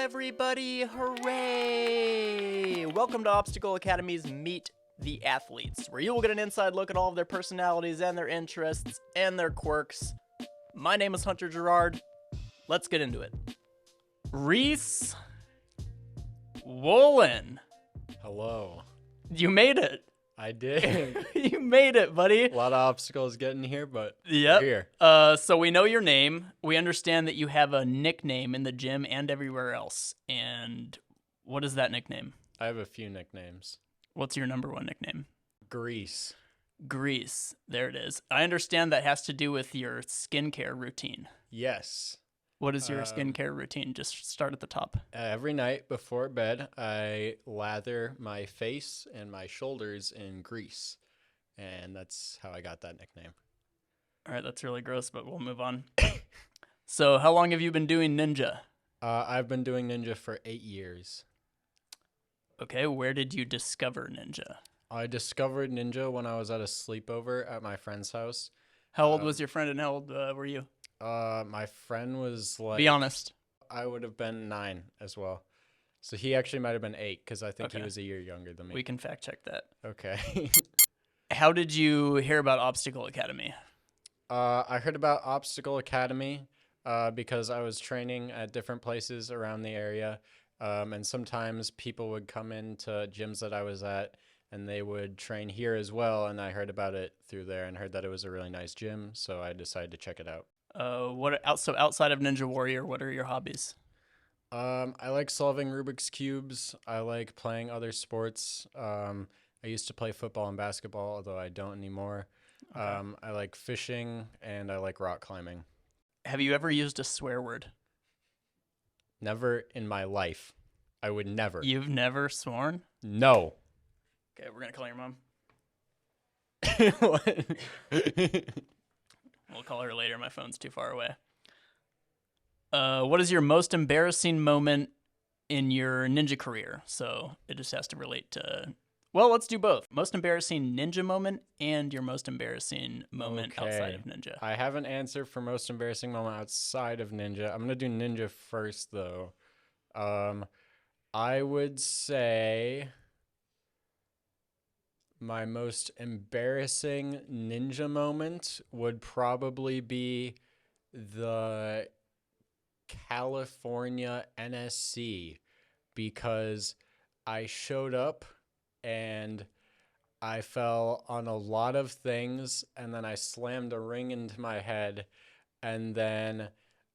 everybody! Hooray! Welcome to Obstacle Academy's Meet the Athletes, where you will get an inside look at all of their personalities and their interests and their quirks. My name is Hunter Gerard. Let's get into it. Reece Woolen. Hello. You made it. I did. You made it, buddy. A lot of obstacles getting here, but Yep. we're here. So we know your name. We understand that you have a nickname in the gym and everywhere else. And what is that nickname? I have a few nicknames. What's your number one nickname? Reece. Reece. There it is. I understand that has to do with your skincare routine. Yes. What is your skincare routine? Just start at the top. Every night before bed, I lather my face and my shoulders in grease. And that's how I got that nickname. All right, that's really gross, but we'll move on. So how long have you been doing ninja? I've been doing ninja for 8 years. Okay, where did you discover ninja? I discovered ninja when I was at a sleepover at my friend's house. How old was your friend and how old were you? My friend was like... Be honest. I would have been 9 as well. So he actually might have been 8 because I think Okay. he was a year younger than me. We can fact check that. Okay. How did you hear about Obstacle Academy? I heard about Obstacle Academy because I was training at different places around the area. And sometimes people would come into gyms that I was at and they would train here as well. And I heard about it through there and heard that it was a really nice gym. So I decided to check it out. So outside of Ninja Warrior, what are your hobbies? I like solving Rubik's Cubes. I like playing other sports. I used to play football and basketball, although I don't anymore. Okay. I like fishing and I like rock climbing. Have you ever used a swear word? Never in my life. I would never. You've never sworn? No. Okay, we're going to call your mom. What? We'll call her later. My phone's too far away. What is your most embarrassing moment in your ninja career? So it just has to relate to... Well, let's do both. Most embarrassing ninja moment and your most embarrassing moment outside of ninja. I have an answer for most embarrassing moment outside of ninja. I'm going to do ninja first, though. I would say my most embarrassing ninja moment would probably be the California NSC because I showed up and I fell on a lot of things and then I slammed a ring into my head and then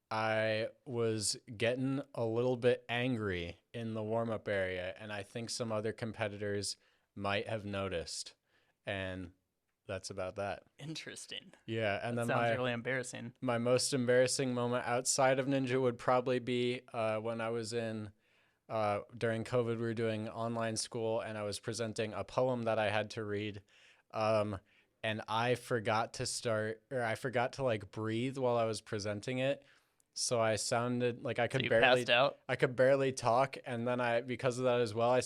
I was getting a little bit angry in the warm-up area and I think some other competitors might have noticed, and that's about that. Interesting. Yeah, and That then sounds really embarrassing. my most embarrassing moment outside of ninja would probably be when I was in during COVID. We were doing online school, and I was presenting a poem that I had to read, and I forgot to like breathe while I was presenting it. So I sounded like I could Passed out? I could barely talk, and then because of that as well,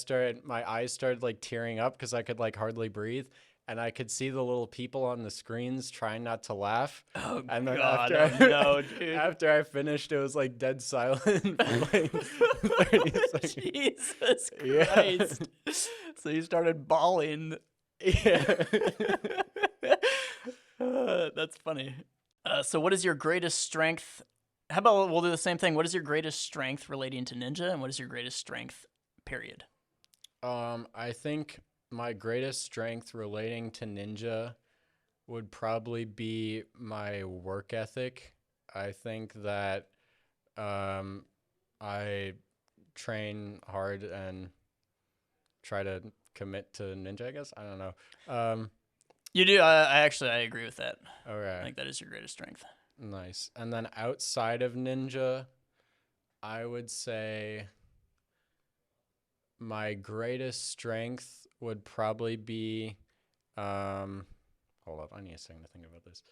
my eyes started like tearing up because I could like hardly breathe, and I could see the little people on the screens trying not to laugh. Oh, and then God, no, dude. after I finished, it was like dead silent for like 30 seconds. Jesus Yeah. Christ. So you started bawling. Yeah. That's funny. So what is your greatest strength? How about we'll do the same thing. What is your greatest strength relating to ninja, and what is your greatest strength, period? I think my greatest strength relating to ninja would probably be my work ethic. I think that I train hard and try to commit to ninja, I guess. I don't know. You do. I agree with that. Okay. I think that is your greatest strength. Nice. And then outside of ninja, I would say my greatest strength would probably be hold up, I need a second to think about this.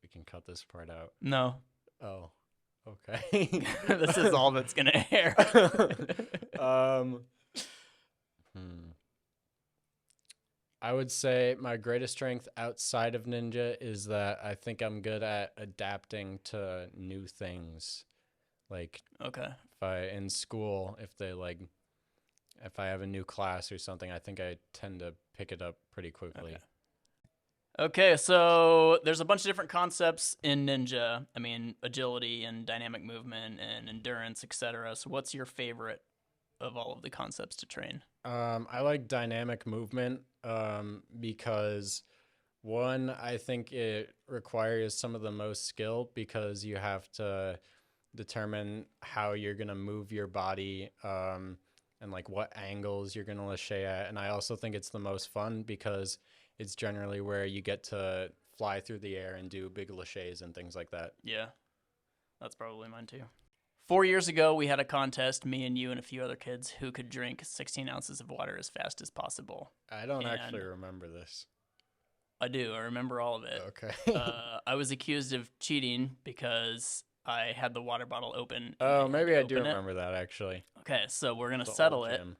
We can cut this part out. No. Oh, okay. This is all that's gonna air. I would say my greatest strength outside of ninja is that I think I'm good at adapting to new things. Like Okay. if I in school, if I have a new class or something, I think I tend to pick it up pretty quickly. Okay, so there's a bunch of different concepts in ninja. I mean, agility and dynamic movement and endurance, etc. So what's your favorite of all of the concepts to train? I like dynamic movement because one, I think it requires some of the most skill because you have to determine how you're gonna move your body and like what angles you're gonna lâcher at. And I also think it's the most fun because it's generally where you get to fly through the air and do big lâchers and things like that. Yeah, that's probably mine too. 4 years ago, we had a contest, me and you and a few other kids, who could drink 16 ounces of water as fast as possible. I don't And actually remember this. I do. I remember all of it. Okay. I was accused of cheating because I had the water bottle open. Oh, and they had maybe to I do open it. remember that actually. Okay, so we're gonna The settle old it. gym.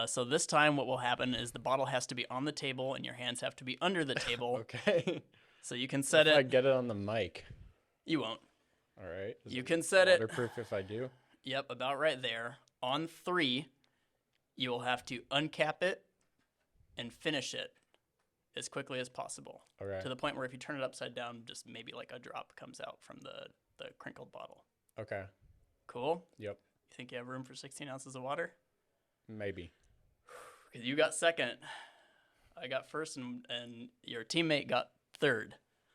So this time, what will happen is the bottle has to be on the table, and your hands have to be under the table. Okay. So you can set If I it. get it on the mic. You won't. All right. Is You it can set it. waterproof if I do? Yep, about right there. On 3, you will have to uncap it and finish it as quickly as possible. Okay. To the point where if you turn it upside down, just maybe like a drop comes out from the crinkled bottle. Okay. Cool? Yep. You think you have room for 16 ounces of water? Maybe. Because you got second. I got first, and your teammate got third.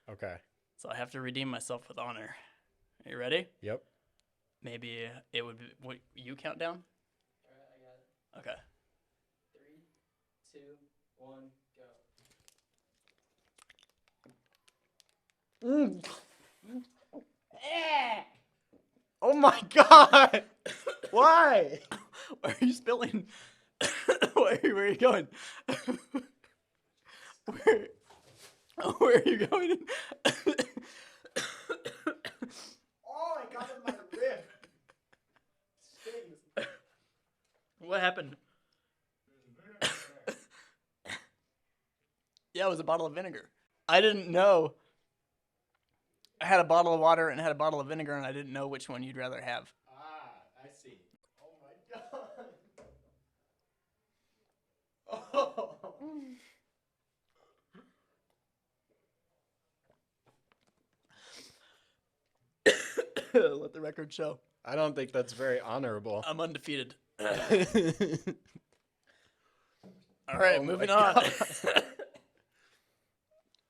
Okay. So I have to redeem myself with honor. Are you ready? Yep. Maybe it would be, what, you count down? All right, I got it. Okay. 3, 2, 1, go. Oh my god! Why? Why are you spilling? Where are you going? Where are you going? Oh, I got it in my rib. Stings. What happened? Yeah, it was a bottle of vinegar. I didn't know. I had a bottle of water and had a bottle of vinegar, and I didn't know which one you'd rather have. Ah, I see. Oh my god. Oh. Let the record show. I don't think that's very honorable. I'm undefeated. All right, Oh moving my on.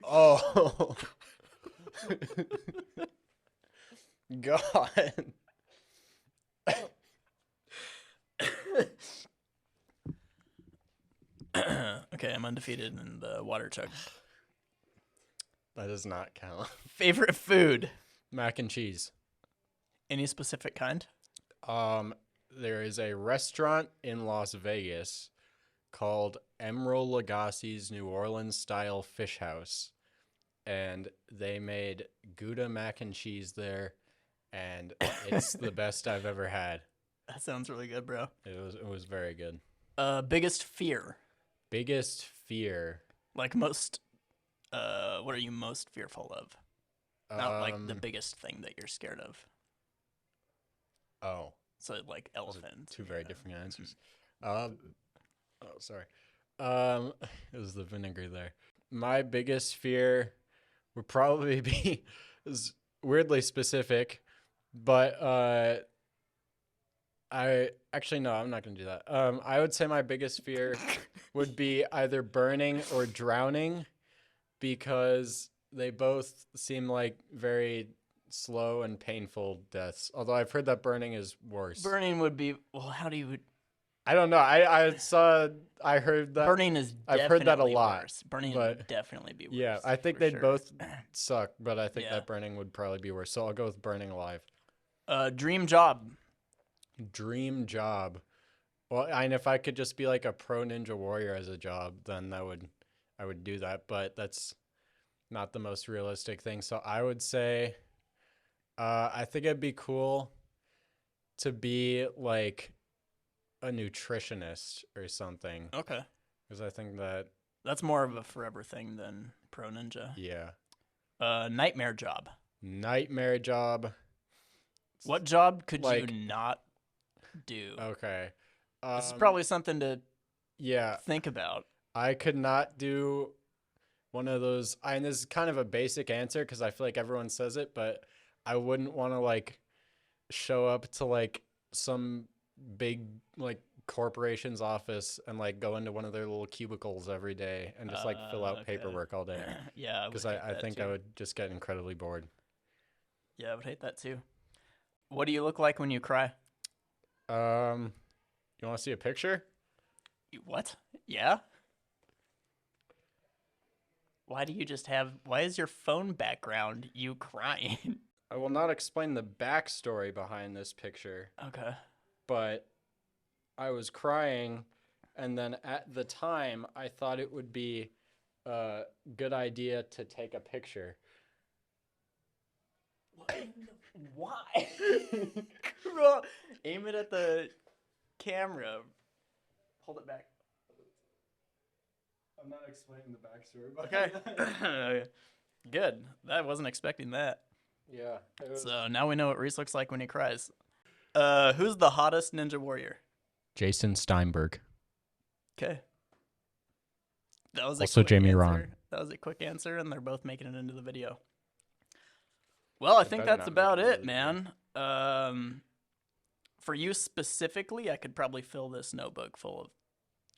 Oh. God. Okay, I'm undefeated in the water chug. That does not count. Favorite food? Mac and cheese. Any specific kind? There is a restaurant in Las Vegas called Emeril Lagasse's New Orleans style fish house. And they made Gouda mac and cheese there, and it's the best I've ever had. That sounds really good, bro. It was very good. Biggest fear? Biggest fear. Like most, what are you most fearful of? Not like the biggest thing that you're scared of. Oh, So like those are elephants. two very yeah. different answers. Sorry. It was the vinegar there. My biggest fear would probably be is weirdly specific, but I actually no, I'm not gonna do that. I would say my biggest fear would be either burning or drowning, because they both seem like very slow and painful deaths. Although I've heard that burning is worse. Burning would be, well, how do you, I don't know. I heard that. burning is I've definitely heard that a lot, worse. Burning but- would definitely be worse. Yeah, I think for they'd sure. both suck, but I think Yeah. that burning would probably be worse. So I'll go with burning alive. Dream job? Dream job. Well, and if I could just be like a pro ninja warrior as a job, then I would do that. But that's not the most realistic thing. So I would say, I think it'd be cool to be like a nutritionist or something, Okay. because I think that That's more of a forever thing than pro ninja. yeah, Nightmare job? nightmare job. What job could Like- you not do? Okay. This is probably something to Yeah, think about. I could not do one of those. And this is kind of a basic answer because I feel like everyone says it, but I wouldn't want to like show up to like some big like corporation's office and like go into one of their little cubicles every day and just like fill out Okay. paperwork all day. Yeah, Because would hate I that think too. I would just get incredibly bored. Yeah, I would hate that too. What do you look like when you cry? You want to see a picture? What? Yeah? Why do you just have? Why is your phone background you crying? I will not explain the backstory behind this picture, Okay. but I was crying, and then at the time, I thought it would be a good idea to take a picture. Why? Bro, aim it at the camera. Hold it back. I'm not explaining the backstory. Okay. Good. I wasn't expecting that. Yeah. It was So now we know what Reece looks like when he cries. Who's the hottest ninja warrior? Jason Steinberg. Okay. That was a Also quick Jamie answer. Ron. That was a quick answer, and they're both making it into the video. Well, I think better that's not about make it it, into the man. For you specifically, I could probably fill this notebook full of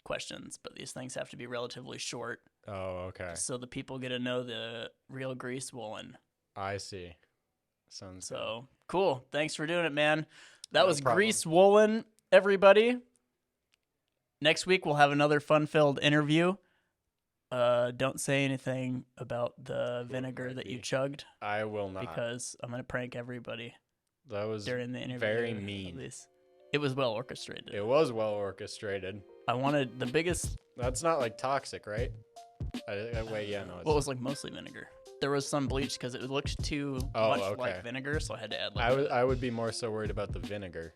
questions, but these things have to be relatively short, Oh, okay. so the people get to know the real Reece Woolen. I see. Sounds good. So cool. Thanks for doing it, man. That No was problem. Reece Woolen, everybody. Next week we'll have another fun-filled interview. Don't say anything about the vinegar that you maybe. chugged I will not. because I'm gonna prank everybody That was during the interview. very of mean. this. It was well orchestrated. It was well orchestrated. I wanted the biggest. That's not like toxic, right? Wait, yeah, no. It's, Well, it was like mostly vinegar. There was some bleach because it looked too Oh, much okay. like vinegar, so I had to add. Like I would be more so worried about the vinegar.